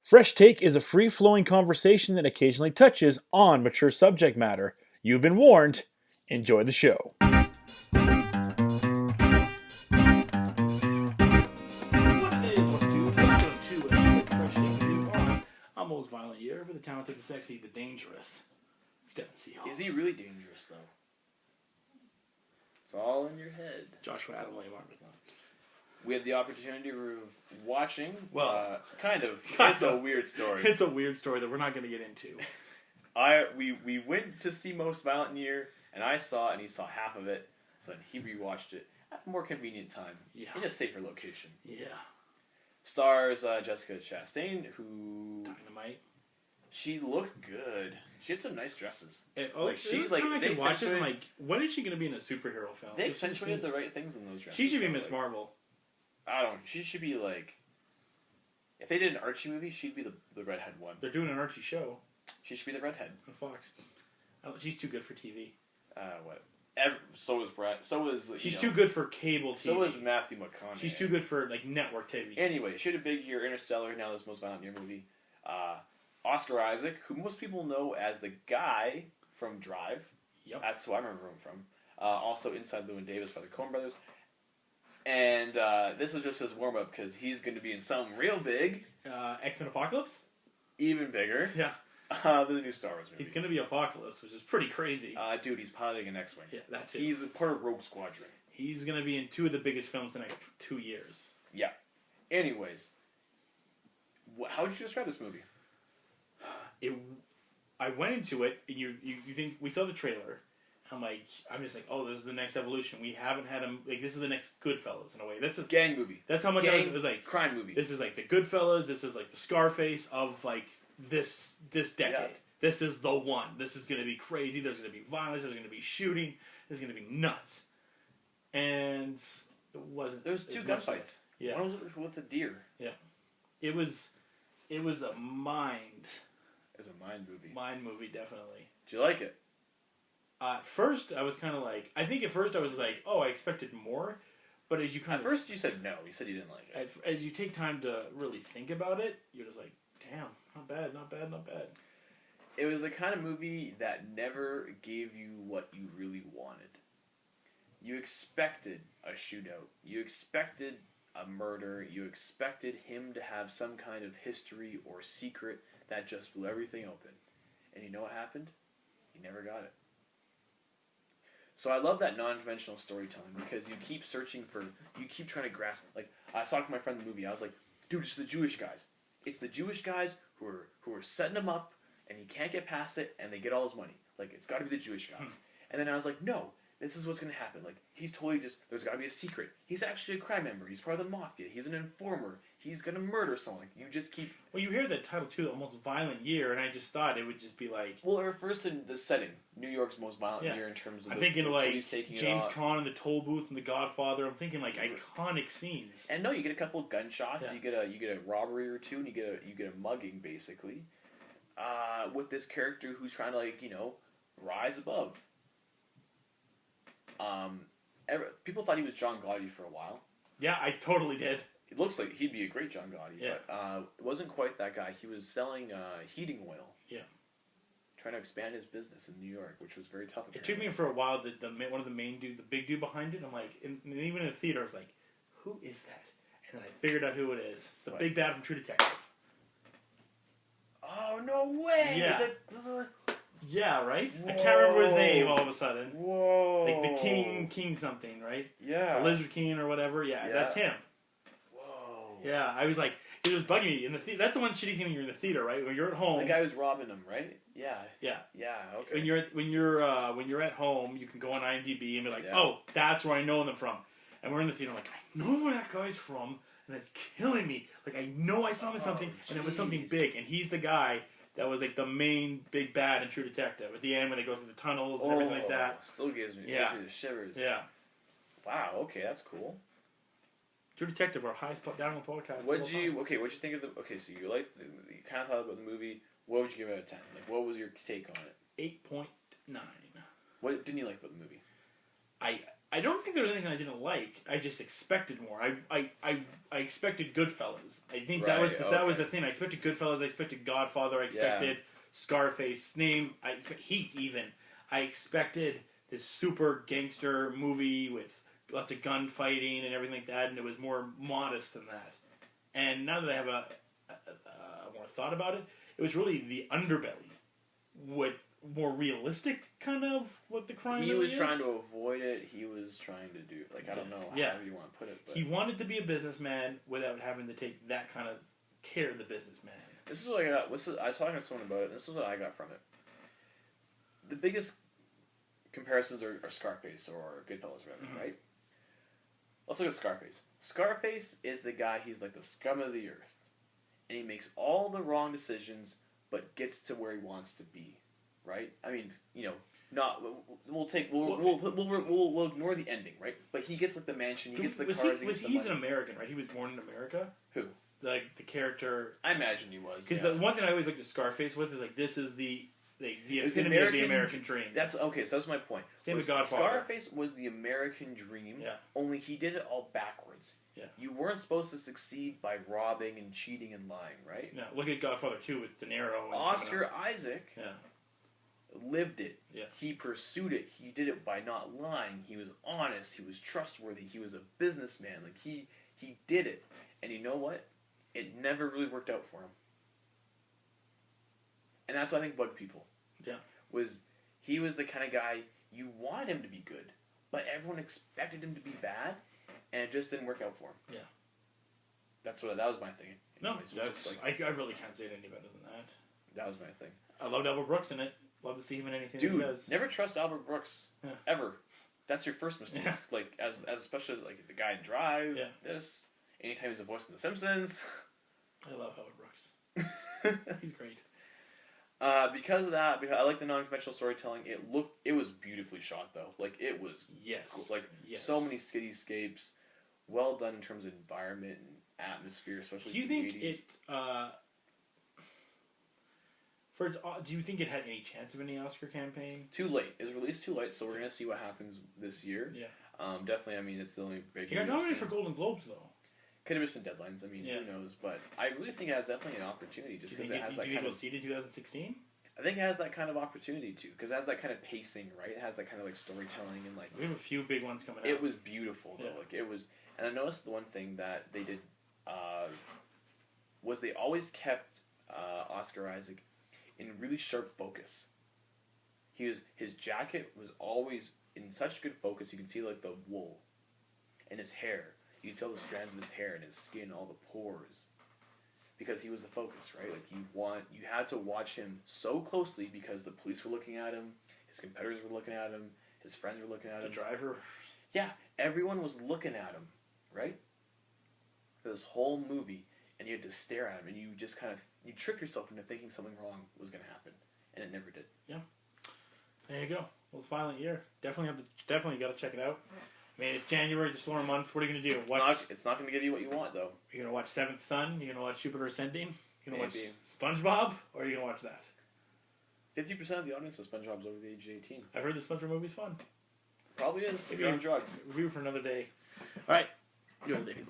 Fresh Take is a free flowing conversation that occasionally touches on mature subject matter. You've been warned. Enjoy the show. What it is, what's due, welcome to a Fresh Take review on A Most Violent Year for the Talented, the Sexy, the Dangerous. Stephen Seahawks. Is he really dangerous, though? It's all in your head. Joshua Adam William Arbuthnot. We had the opportunity of watching. Well, kind of. kind It's of. a weird story. It's a weird story that we're not going to get into. We went to see Most Violent Year, and I saw it, and he saw half of it, so then he rewatched it at a more convenient time, in a safer location. Yeah. Stars Jessica Chastain, who... Dynamite. She looked good. She had some nice dresses. I can watch this and when is she going to be in a superhero film? They accentuated the right things in those dresses. She should be Miss Marvel. She should be like... If they did an Archie movie, she'd be the redhead one. They're doing an Archie show. She should be the redhead. On Fox. She's too good for TV. What? So is Brett. So is... She's too good for cable TV. So is Matthew McConaughey. She's too good for network TV. Anyway, she had a big year. Interstellar, now this Most Violent Year movie. Oscar Isaac, who most people know as the guy from Drive. Yep. That's who I remember him from. Also Inside Llewyn Davis by the Coen Brothers. And this was just his warm-up because he's going to be in something real big. X-Men Apocalypse? Even bigger. Yeah. The new Star Wars movie. He's going to be Apocalypse, which is pretty crazy. Dude, he's piloting an X-Wing. Yeah, that too. He's a part of Rogue Squadron. He's going to be in two of the biggest films the next 2 years. Yeah. Anyways, how would you describe this movie? I went into it, and you think we saw the trailer. I'm just like, oh, this is the next evolution. We haven't had him this is the next Goodfellas in a way. That's a gang movie. That's how much it was like crime movie. This is like the Goodfellas. This is like the Scarface of this decade. Yeah. This is the one. This is going to be crazy. There's going to be violence. There's going to be shooting. There's going to be nuts. And it wasn't. There's two gunfights. Yeah. One was with a deer. Yeah. It was a mind. It's a mind movie. Mind movie, definitely. Did you like it? At first, I was kind of like... I think at first I was like, oh, I expected more. But as you At first you said no. You said you didn't like it. As you take time to really think about it, you're just like, damn, not bad, not bad, not bad. It was the kind of movie that never gave you what you really wanted. You expected a shootout. You expected a murder. You expected him to have some kind of history or secret that just blew everything open. And you know what happened? You never got it. So I love that non-conventional storytelling because you keep you keep trying to grasp. Like, I was talking to my friend in the movie, I was like, dude, it's the Jewish guys. It's the Jewish guys who are setting him up, and he can't get past it, and they get all his money. Like, it's got to be the Jewish guys. And then I was like, no, this is what's going to happen. Like, he's totally there's got to be a secret. He's actually a crime member. He's part of the mafia. He's an informer. He's going to murder someone. You just keep... Well, you hear the title, too, The Most Violent Year, and I just thought it would just be like... Well, it refers to the setting. New York's most violent year in terms of I'm thinking James Caan in the toll booth and The Godfather. I'm thinking iconic scenes. And no, you get a couple of gunshots. Yeah. You get a robbery or two, and you get a mugging, basically. With this character who's trying to rise above. People thought he was John Gotti for a while. Yeah, I totally did. It looks like he'd be a great John Gotti, but it wasn't quite that guy. He was selling heating oil. Yeah. Trying to expand his business in New York, which was very tough. It took me for a while. One of the main dude, the big dude behind it. I'm like, and even in the theater, I was like, who is that? And then I figured out who it is. It's the big bad from True Detective. Oh no way! Yeah. Yeah, right? Whoa. I can't remember his name all of a sudden. Whoa. Like the King something, right? Yeah. The Lizard King or whatever. Yeah, that's him. Whoa. Yeah, I was like, it was bugging me. In the that's the one shitty thing when you're in the theater, right? When you're at home. The guy who's robbing him, right? Yeah. Yeah. Yeah, okay. When you're at home, you can go on IMDb and be like, oh, that's where I know them from. And we're in the theater, I'm like, I know where that guy's from, and it's killing me. Like, I know I saw him in something, and it was something big, and he's the guy that was like the main big bad in True Detective. At the end when they go through the tunnels and everything like that. Still gives me the shivers. Yeah. Wow, okay, that's cool. True Detective, our highest download podcast. What'd you think of so you kind of thought about the movie. What would you give it out of 10? Like, what was your take on it? 8.9. What didn't you like about the movie? I don't think there was anything I didn't like. I just expected more. I expected Goodfellas. I think that was the thing. I expected Goodfellas. I expected Godfather. I expected Scarface. I expect Heat even. I expected this super gangster movie with lots of gunfighting and everything like that, and it was more modest than that. And now that I have a more thought about it, it was really the underbelly with more realistic kind of what the crime he really was is. Trying to avoid it. He was trying to do, like, I don't know how you want to put it. But he wanted to be a businessman without having to take that kind of care of the businessman. This is what I got. I was talking to someone about it, and this is what I got from it. The biggest comparisons are Scarface or Goodfellas, rather, right? Let's look at Scarface. Scarface is the guy, he's like the scum of the earth. And he makes all the wrong decisions, but gets to where he wants to be. Right? I mean, we'll ignore the ending, right? But he gets like the mansion, he gets the cars, he's an American, right? He was born in America? Who? Like, the character... I imagine he was, because the one thing I always looked at Scarface with is like, this is the epitome of the American dream. So that's my point. Same with Godfather. Scarface was the American dream, only he did it all backwards. Yeah. You weren't supposed to succeed by robbing and cheating and lying, right? No, look at Godfather 2 with De Niro. And Oscar Isaac lived it. Yeah. He pursued it. He did it by not lying. He was honest. He was trustworthy. He was a businessman. Like, he did it. And you know what? It never really worked out for him. And that's what I think bugged people. Yeah. He was the kind of guy you wanted him to be good, but everyone expected him to be bad, and it just didn't work out for him. Yeah. That was my thing. Anyways, I really can't say it any better than that. That was my thing. I loved Albert Brooks in it. Love to see him in anything Dude, he does. Never trust Albert Brooks. Yeah. Ever. That's your first mistake. Yeah. Like, as especially as like the guy in Drive, anytime he's a voice in The Simpsons. I love Albert Brooks. He's great. Because of that, I like the non-conventional storytelling. It was beautifully shot though. Like, it was so many cityscapes, well done in terms of environment and atmosphere, especially. Do you think 80s. Do you think it had any chance of any Oscar campaign? Too late. It was released too late, so we're gonna see what happens this year. Yeah. Definitely. I mean, it's the only big. He got nominated for Golden Globes though. Could have missed some deadlines. I mean, who knows? But I really think it has definitely an opportunity, just because it has that kind of. Do you think it'll see in 2016? I think it has that kind of opportunity too, because it has that kind of pacing, right? It has that kind of like storytelling and like. We have a few big ones coming out. It was beautiful though. Like, it was, and I noticed the one thing that they did was they always kept Oscar Isaac in really sharp focus. His jacket was always in such good focus. You can see like the wool, and his hair. You could tell the strands of his hair and his skin, all the pores, because he was the focus, right? Like, you had to watch him so closely because the police were looking at him, his competitors were looking at him, his friends were looking at him. The driver. Yeah, everyone was looking at him, right? For this whole movie, and you had to stare at him, and you just kind of you tricked yourself into thinking something wrong was going to happen, and it never did. Yeah. There you go. Well, it's Violent Year. Definitely got to check it out. I mean, it's January, it's a slower month. What are you going to do? It's not going to give you what you want, though. You're going to watch Seventh Son? You're going to watch Jupiter Ascending? You're going to watch SpongeBob? Or are you going to watch that? 50% of the audience of SpongeBob's over the age of 18. I've heard the SpongeBob movie's fun. Probably is, if you're on drugs. Review for another day. All right. You're a lady.